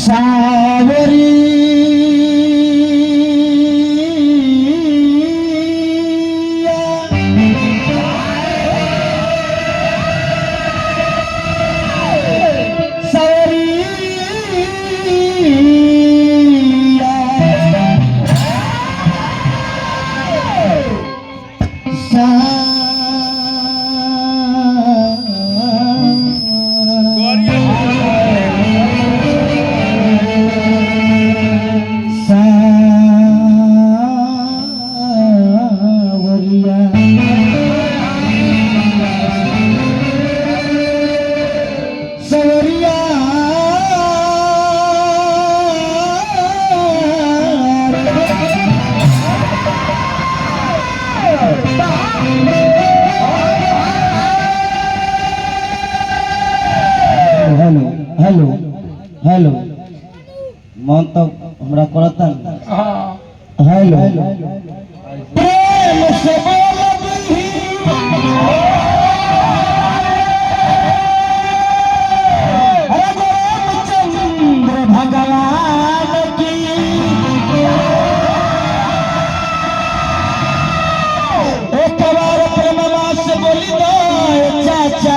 सावरी hello hello मन तो हमरा करता हेलो प्रेम से रामचंद्र भगवान की एक बार प्रेम से बोली दो चाचा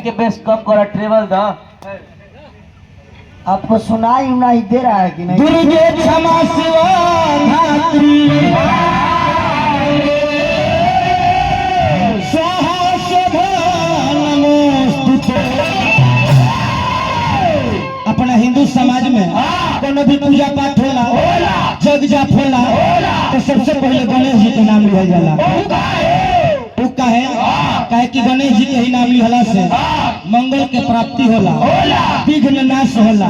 के बेस्ट कम करा ट्रेवल दा आपको सुनाई उनाई दे रहा है कि नहीं? दुर्गे क्षमा शिवा धात्री स्वाहा स्वधा नमोस्तुते। अपना हिंदू समाज में कोनो भी पूजा पाठ होला जग जाप होला तो सबसे पहले गणेश जी के नाम लिया जाला। काहे कि गणेश जी के ही नाम लिहला से मंगल के प्राप्ति होला, विघ्न नाश होला,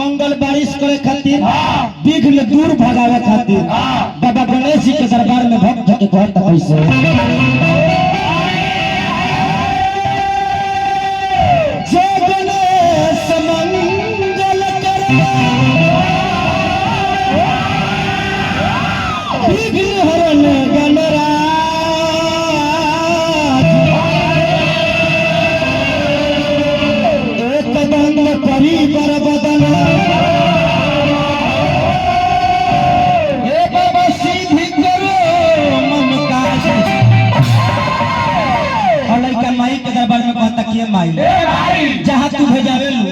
मंगल बारिश करे खातिर, विघ्न दूर भगावे खातिर बाबा गणेश जी के दरबार में भक्त के कहता कैसे जय गणेश मंगल करे विघ्न हरण गणराज परिवार बदल सीधी करो मन का लड़का माई के दरबार में कहता कि माई जहाँ तू भेजावे लू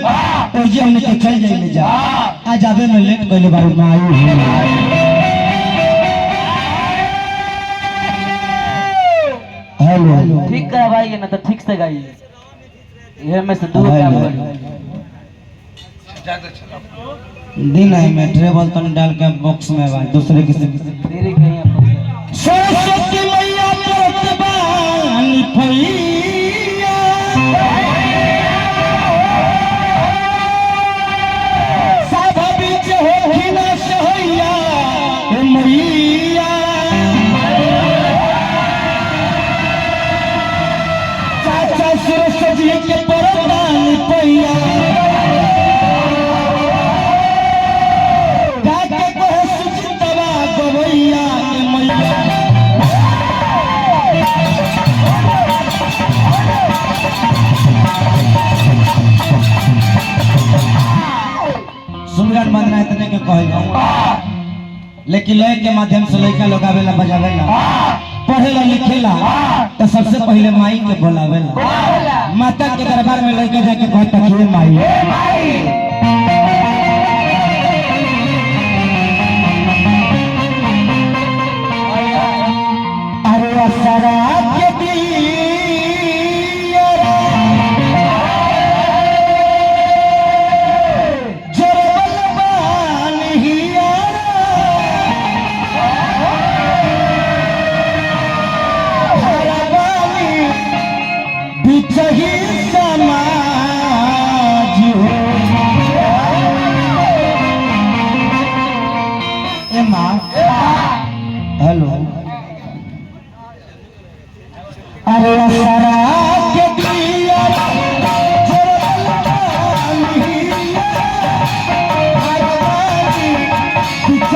तो ये हमने के चल जाइले जा आज आवे में लेट कइले बारू में आई हेलो ठीक करवाइए ना तो ठीक से गाइए ये में से दूर क्या बोल दिन है मैं ट्रेवल तो डाल के बॉक्स में आवाज दूसरे किसी तेरे कहीं सरस्वती मैया परतबानी फैया साभा बीच होखी ना सहैया मैया चाचा सरस्वती के परतबानी फैया सुमरन वंदना इतने के कहल लेकिन लय के माध्यम से लड़का लोग आवेला बजावेला पढ़ेला लिखेला तो सबसे पहले माई के बोलावेला माता के दरबार में लड़का जाके कहता कि माई अरे असरा के सही समाज हो यारा के दिया जवानी आरवानी कुछ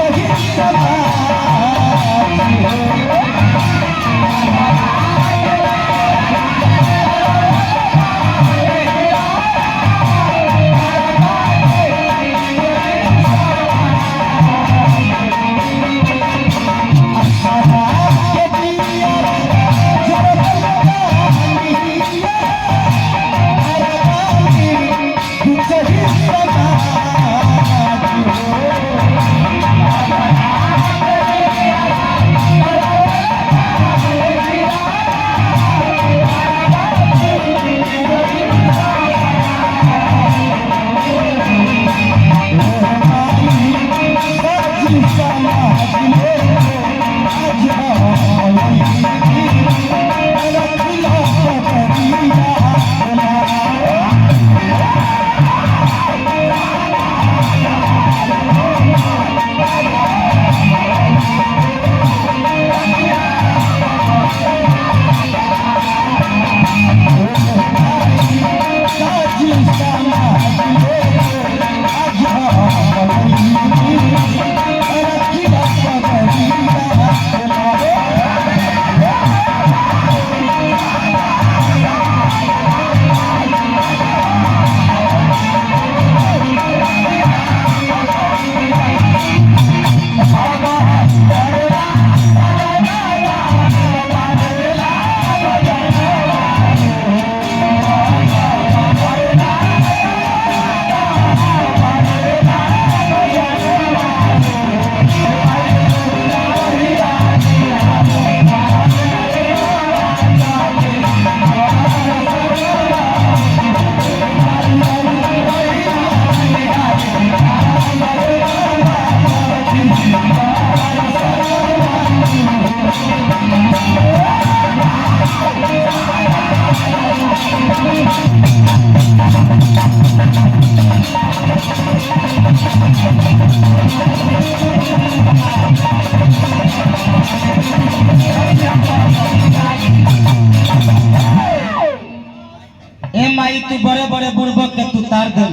माई तू बड़े बड़े बुड़बक के तू तार दे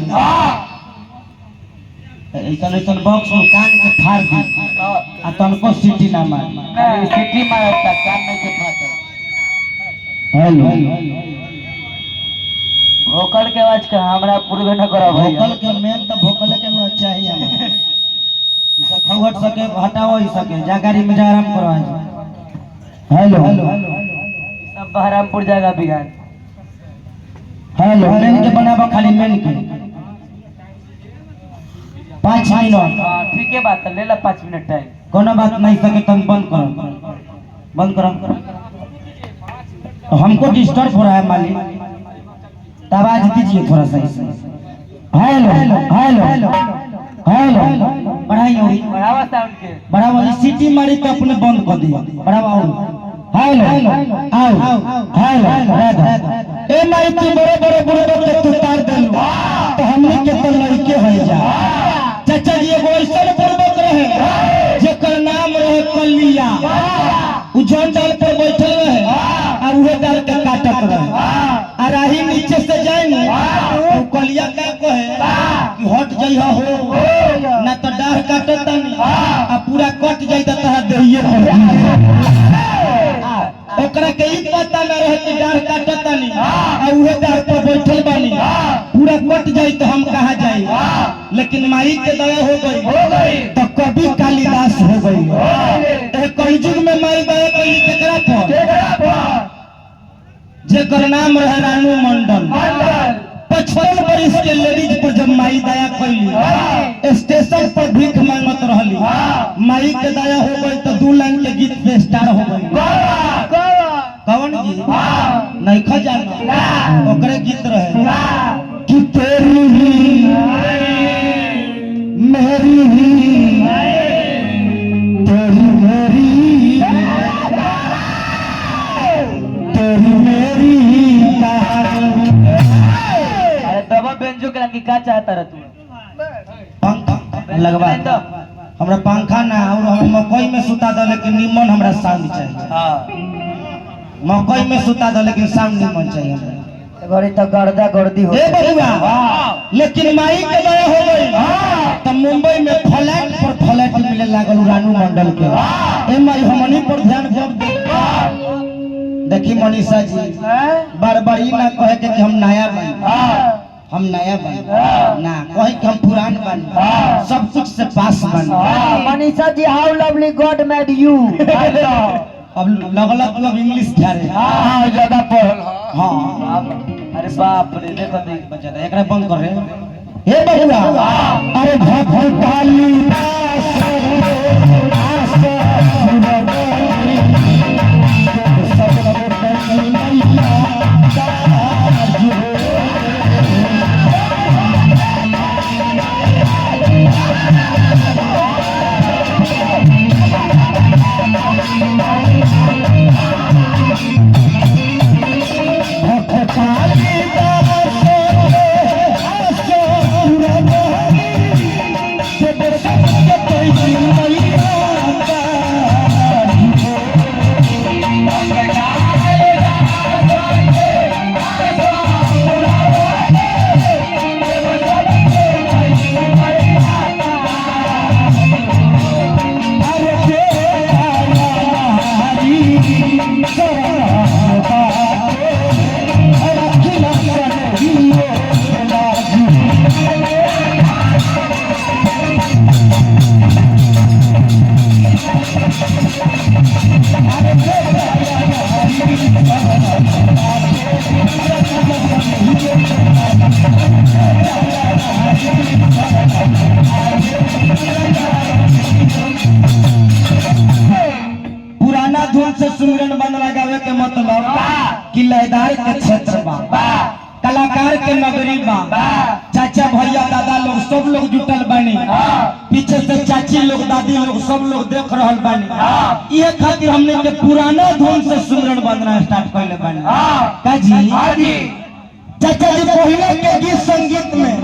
ऐसा बॉक्स में कान के फाड़ दी आ तनको सीटी ना मार सिटी मारता कान में के फाटा हेलो भोकल के आवाज का हमरा पूर्व न करा भाई भोकल के मेन तो भोकल के नु अच्छा ही है इसे खौहट सके हटाओ ही सके जा गाड़ी में जा आराम करो आज हेलो सब बहरामपुर जाएगा बिगाड़ हेलो मेन के बनाबो खाली मेन के 5 मिनट ठीक है बात ले ला 5 मिनट टाइम कोनो बात नहीं सके तुम बंद करो तो हमको डिस्टर्ब हो रहा है मालिक आवाज दीजिए थोड़ा सा हेलो हेलो हेलो हेलो बढ़ाइए बढ़ावा साउंड के बढ़ावा सिटी मारी तो अपने बंद कर दिया बढ़ावा हेलो आओ हेलो ए माई तू बड़े बड़े बुढ़े के तू तार देलू तो हमने के तो लड़के हो जा चाचा जी एगो ऐसा बुड़बक रहे जेकर नाम रहे कलिया उ जौन डाल पर बैठल रहे और उहे डाल के काटत रहे आ राही नीचे से जाए तो कलिया का कहे कि हट जइहा हो ना तो डाढ़ काटत नहीं आ पूरा कट जाई त तहा देहिए पर ओकरा के ई पता न रहे कि डाढ़ काटत नहीं आ उहे डाढ़ पर बैठल बानी पूरा कट जाई तो हम कहां जाई लेकिन माई के दया हो गई तो कवि कालिदास हो गई ए कलयुग में माई दया कइली केकरा पर जेकर नाम रहे रानू मंडल 55 वर्ष के लेडीज पर जब माई दया कइली स्टेशन पर भीख मांगत रहली माई के दया हो गई तो 2 लाइन के गीत पे स्टार हो गई कौन गीत नहीं खजाना ओकरे गीत रहे कि तेरी ही मेरी ही तेरी मेरी तेरी मेरी कहानी अरे दबा बेंजो के लगी का चाहता रह तू पंखा लगवा हमरा पंखा ना और हम मकई में सुता दे लेकिन निमन हमरा साउंड चाहिए हां मकई में सुता दो लेकिन साउंड नहीं मन चाहिए हमरा। घड़ी तो गर्दा गर्दी हो ए बबुआ लेकिन माई के दया हो गई तो मुंबई में फ्लैट पर फ्लैट मिले लागल रानू मंडल के। ए माई हमनी पर ध्यान जब देखी मनीषा जी बार बार ई ना कहे के कि हम नया बन हम नया बन ना कहे कि हम पुरान बन सब कुछ से पास बन। मनीषा जी हाउ लवली गॉड मेड यू। अब लगला तू अब इंग्लिश झारे हां ज्यादा पढ़ल हां अरे बाप रे देखो देख बचा दे एकरा बंद कर रे। हे बबुआ अरे भगवानी पुराना धुन से सुमिरन बंद लगावे के मतलब कि लयदार के क्षेत्र बा कलाकार के नगरी बा चाचा भैया दादा लोग सब लोग जुटल बानी पीछे से चाची लोग दादी लोग सब लोग देख रहल बानी ये खातिर हमने के पुराना धुन से सुमिरन बंदना स्टार्ट कइले बानी का जी चाचा जी पहले के गीत संगीत में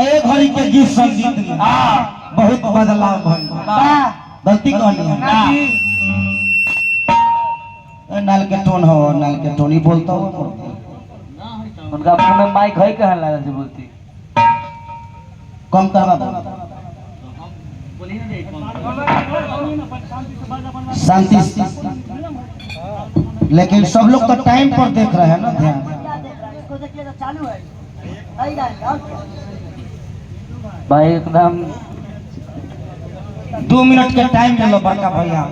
ए घड़ी के गीत संगीत में बहुत बदलाव भइल गलती कहनी है नाल के टोन हो नाल के टोन ही बोलता हो उनका मुंह में माइक है कहने लगा से बोलती कम करवा शांति लेकिन सब लोग तो टाइम पर देख रहे हैं ना ध्यान भाई एकदम 2 मिनट के टाइम ले लो बड़का भैया